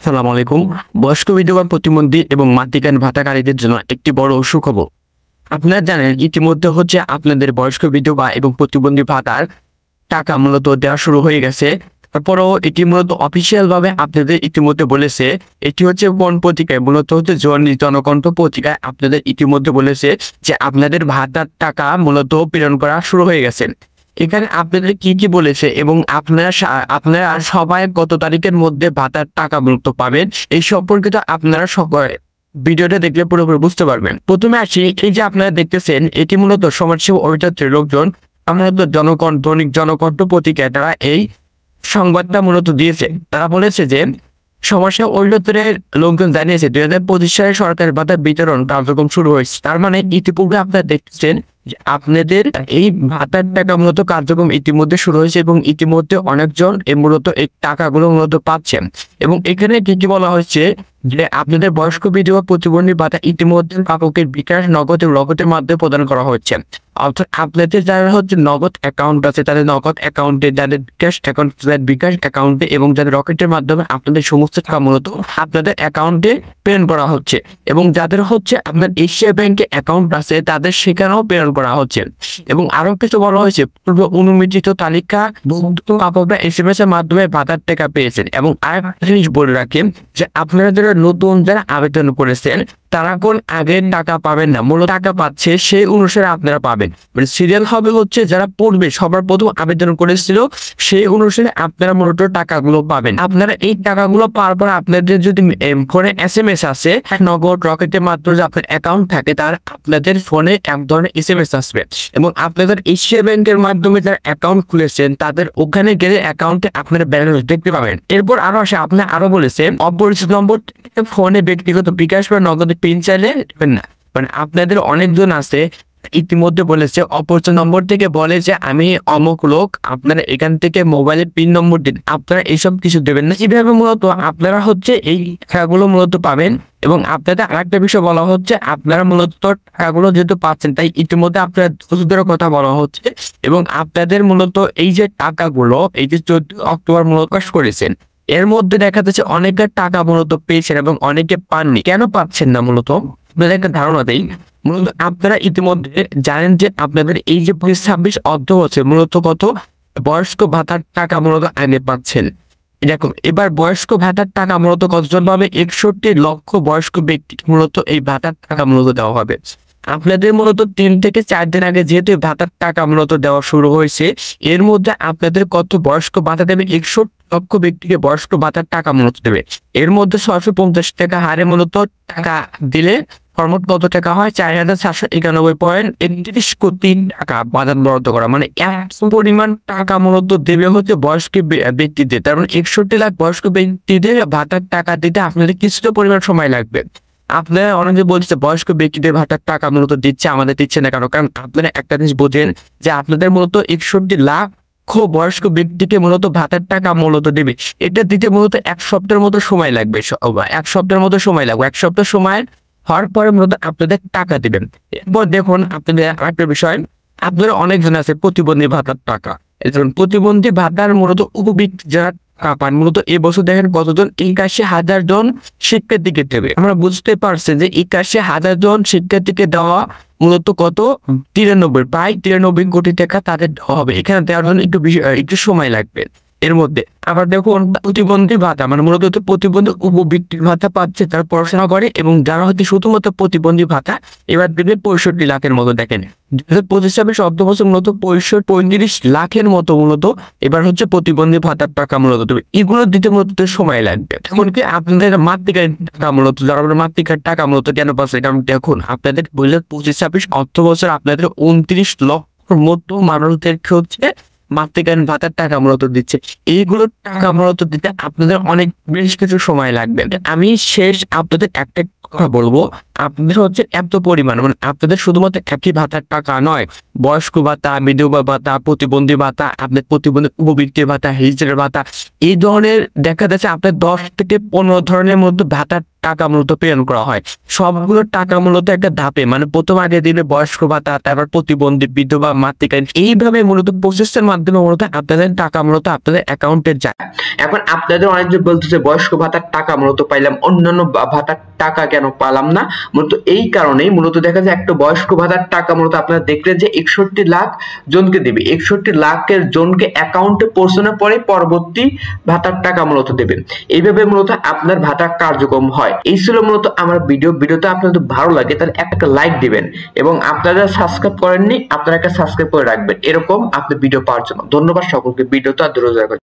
আসসালামু আলাইকুম। বয়স্ক বিধবা প্রতিবন্ধী এবং মাতৃকালীন ভাতাকারীদের জন্য একটি বড় সুখবর। আপনারা জানেন ইতিমধ্যে আপনাদের বয়স্ক বিধবা এবং প্রতিবন্ধী ভাতার টাকা মূলত দেওয়া শুরু হয়ে গেছে। তারপরেও এটি মূলত অফিসিয়াল ভাবে আপনাদের ইতিমধ্যে বলেছে, এটি কোন পত্রিকায় মূলত জনকণ্ঠ পত্রিকায় আপনাদের ইতিমধ্যে বলেছে যে আপনাদের ভাতার টাকা মূলত প্রেরণ করা শুরু হয়ে গেছে। এখানে আপনাদের কি বলেছে এবং আপনারা সবাই কত তারিখের মধ্যে ভাতার টাকা মূলত পাবেন এই সম্পর্কিত আপনারা সকলে ভিডিওটা দেখলে পুরোপুরি বুঝতে পারবেন। প্রথমে আসি, এই যে আপনারা দেখতেছেন এটি মূলত সমাজসেবী অভিযাত্রীর লোকজন আপনাদের দৈনিক জনকণ্ঠ পত্রিকায় তারা এই সংবাদটা মূলত দিয়েছে। তারা বলেছে যে সমাজসেবা অভিযাত্রীর লোকজন জানিয়েছে 2025 সালে সরকারের ভাতা বিতরণ কার্যক্রম শুরু হয়েছে। তার মানে ইতিপূর্বে আপনারা দেখছেন যে আপনাদের এই ভাতার টাকা মূলত কার্যক্রম ইতিমধ্যে শুরু হয়েছে এবং ইতিমধ্যে অনেকজন মূলত এই টাকাগুলো মূলত পাচ্ছেন। এবং এখানে কি বলা হয়েছে যে আপনাদের বয়স্ক বিধবা প্রতিবন্ধী ভাতা ইতিমধ্যে প্রাপকের বিকাশ নগদ এবং রকেটের মাধ্যমে প্রদান করা হচ্ছে। অর্থাৎ আপনাদের যারা নগদ অ্যাকাউন্ট আছে তাদের নগদ অ্যাকাউন্টে, যাদের বিকাশ অ্যাকাউন্ট তাদের বিকাশ অ্যাকাউন্টে এবং যাদের রকেটের মাধ্যমে আপনাদের সমস্ত টাকা মূলত আপনাদের অ্যাকাউন্টে প্রেরণ করা হচ্ছে। এবং যাদের আপনার এশিয়া ব্যাংকে অ্যাকাউন্ট আছে তাদের সেখানেও প্রেরণ করা হচ্ছে। এবং আরো কিছু বলা হয়েছে, পূর্ব অনুমোদিত তালিকা প্রাপকরা এসএমএস এর মাধ্যমে ভাতার টাকা পেয়েছেন। এবং আরেকটা জিনিস বলে রাখেন যে আপনারা যারা নতুন যারা আবেদন করেছেন তারা কোন আগের টাকা পাবেন না, মূলত টাকা পাচ্ছে সেই অনুসারে আপনারা পাবেন। মানে সিরিয়াল হবে যারা পূর্বে সবার প্রথম আবেদন করেছিল সেই অনুসারে আপনারা মূলত টাকাগুলো পাবেন। আপনারা এই টাকাগুলো পাওয়ার পর আপনাদের যদি ফোনে এসএমএস আসে নগদ রকেটের মাধ্যমে আপনার অ্যাকাউন্ট থাকে তার আপনাদের ফোনে এক ধরনের এসএমএস আসবে। এবং আপনাদের এশিয়া ব্যাংকের মাধ্যমে যারা অ্যাকাউন্ট খুলেছেন তাদের ওখানে গেলে অ্যাকাউন্টে আপনারা ব্যালেন্স দেখতে পাবেন। এরপর আরো আসে, আপনি আরো বলেছেন অপরিচিত নম্বর ফোনে ব্যক্তিগত বিকাশ বা নগদ পিন চাইলে দেবেন না। মানে আপনাদের অনেকজন আছে ইতিমধ্যে বলেছে অপরিচিত নম্বর থেকে বলে যে আমি অমুক লোক, আপনারা এখান থেকে মোবাইলের পিন নম্বর দিন, আপনারা এইসব কিছু দেবেন না। এইভাবে মূলত আপনারা এই টাকাগুলো মূলত পাবেন। এবং আপনাদের আরেকটা বিষয় বলা হচ্ছে, আপনারা মূলত টাকাগুলো যেহেতু পাচ্ছেন তাই ইতিমধ্যে আপনার ওষুধের কথা বলা হচ্ছে। এবং আপনাদের মূলত এই যে টাকাগুলো এই যে 14 অক্টোবর মূলত প্রকাশ করেছেন এর মধ্যে দেখা যাচ্ছে অনেকের টাকা মূলত পেয়েছেন এবং অনেকে পাননি। কেন পাচ্ছেন না মূলত আপনাদের একটা ধারণা দেই। মূলত আপনারা ইতিমধ্যে জানেন যে আপনাদের এই যে 26 অর্থ হচ্ছে মূলত কত বয়স্ক ভাতার টাকা মূলত আইনে পাচ্ছেন। এরকম এবার বয়স্ক ভাতার টাকা মূলত কতজন পাবে? 61 লক্ষ বয়স্ক ব্যক্তি মূলত এই ভাতার টাকা মূলত দেওয়া হবে। আপনাদের মূলত 3 থেকে 4 দিন আগে যেহেতু ভাতার টাকা মূলত দেওয়া শুরু হয়েছে এর মধ্যে আপনাদের কত বয়স্ক ভাতা দেবে? 61 লক্ষ ব্যক্তিকে বয়স্ক ভাতার টাকা মূলত দেবে। এর মধ্যে 650 টাকা হারে মূলত টাকা দিলে ফরমট কত টাকা হয়? 4791.31 কোটি টাকা বাজার বরাদ্দ করা। মানে এত পরিমাণ টাকা মূলত দেবে বয়স্ক ব্যক্তিদের। তার মানে 61 লাখ বয়স্ক ব্যক্তিদের ভাতার টাকা দিতে আপনাদের কিছুটা পরিমাণ সময় লাগবে। আপনারা অনেকে বলছে বয়স্ক ব্যক্তিদের ভাতার টাকা মূলত দিচ্ছে, আমাদের দিচ্ছে না কেন? কারণ আপনারা একটা জিনিস বোঝেন যে আপনাদের মূলত 61 লাখ বয়স্ক ব্যক্তিকে মূলত ভাতার টাকা মূলত দেবে। এটা দিতে মূলত 1 সপ্তাহের মতো সময় লাগবে। 1 সপ্তাহের মতো সময় লাগবে। 1 সপ্তাহ সময় হওয়ার পরে মূলত আপনাদের টাকা দিবেন। এরপর দেখুন আপনাদের আরেকটা বিষয়, আপনারা অনেকজন আছে প্রতিবন্ধী ভাতার টাকা। প্রতিবন্ধী ভাতার মূলত উপবৃত্তি যারা পান মূলত এবছর দেখেন কতজন? 81,000 জন শিক্ষার্থীকে দেবে। আমরা বুঝতে পারছি যে 81,000 জন শিক্ষার্থীকে দেওয়া মূলত কত? 93 প্রায় 93 কোটি টাকা তাদের দেওয়া হবে। এখানে দেওয়ার জন্য একটু সময় লাগবে। এর মধ্যে আবার দেখুন প্রতিবন্ধী ভাতা মানে মূলত প্রতিবন্ধী উপবৃত্তির ভাতা পাচ্ছে তারা পড়াশোনা করে এবং যারা শুধুমাত্র প্রতিবন্ধী ভাতা এবার দেবে 65 লাখের মতো। দেখেন 2025 অর্থ বছর মূলত 35 লাখের মতো মূলত এবার প্রতিবন্ধী ভাতার টাকা মূলত দেবে। এগুলো দিতে মূলত সময় লাগবে। এমনকি আপনাদের মাতৃকালীন টাকা মূলত যারা মাতৃকার টাকা মূলত কেন পাচ্ছে? কারণ দেখুন আপনাদের 2025 অর্থ বছর আপনাদের 29 লক্ষ মতো মানুষদেরকে মাতৃকালীন ভাতার টাকা মূলত দিচ্ছে। এইগুলো টাকা মূলত দিতে আপনাদের অনেক বেশ কিছু সময় লাগবে। আমি শেষ আপনাদের একটা কথা বলবো, আপনাদের হচ্ছে এত পরিমাণ, মানে আপনাদের শুধুমাত্র একই ভাতার টাকা নয়, বয়স্ক ভাতা, বিধবা ভাতা, প্রতিবন্ধী ভাতা, আপনার প্রতিবন্ধী উপবৃত্তি ভাতা, হিজড়া ভাতা, এই ধরনের দেখা যাচ্ছে আপনার 10 থেকে 15 ধরনের মধ্যে ভাতার টাকা মূলত প্রেরণ করা হয়। সবগুলো টাকা মূলত একটা ধাপে, মানে প্রথম আগে দিলে বয়স্ক ভাতা, তারপর প্রতিবন্ধী, বিধবা, মাতৃকালীন, এইভাবে মূলত প্রসেসের মাধ্যমে মূলত আপনাদের টাকা মূলত আপনাদের অ্যাকাউন্টে যায়। এখন আপনাদের অনেকজন বলতেছে বয়স্ক ভাতার টাকা মূলত পাইলাম, অন্যান্য ভাতার টাকা কেন পেলাম না? মূলত এই কারণেই মূলত দেখা যায় একটা বয়স্ক ভাতার টাকা মূলত আপনারা দেখলেন যে 61 লাখ জনকে দেবে, 61 লাখের জনকে অ্যাকাউন্টে পৌঁছানোর পরে পরবর্তী ভাতার টাকা মূলত দেবে। এইভাবে মূলত আপনার ভাতা কার্যক্রম হয়। এই ছিল মূলত আমার ভিডিওতে আপনাদের ভালো লাগে তাহলে একটা লাইক দিবেন, এবং আপনারা সাবস্ক্রাইব করেননি আপনারা একটা সাবস্ক্রাইব করে রাখবেন এরকম আপনার ভিডিও পাওয়ার জন্য। ধন্যবাদ সকলকে, ভিডিওটা ধৈর্য ধরে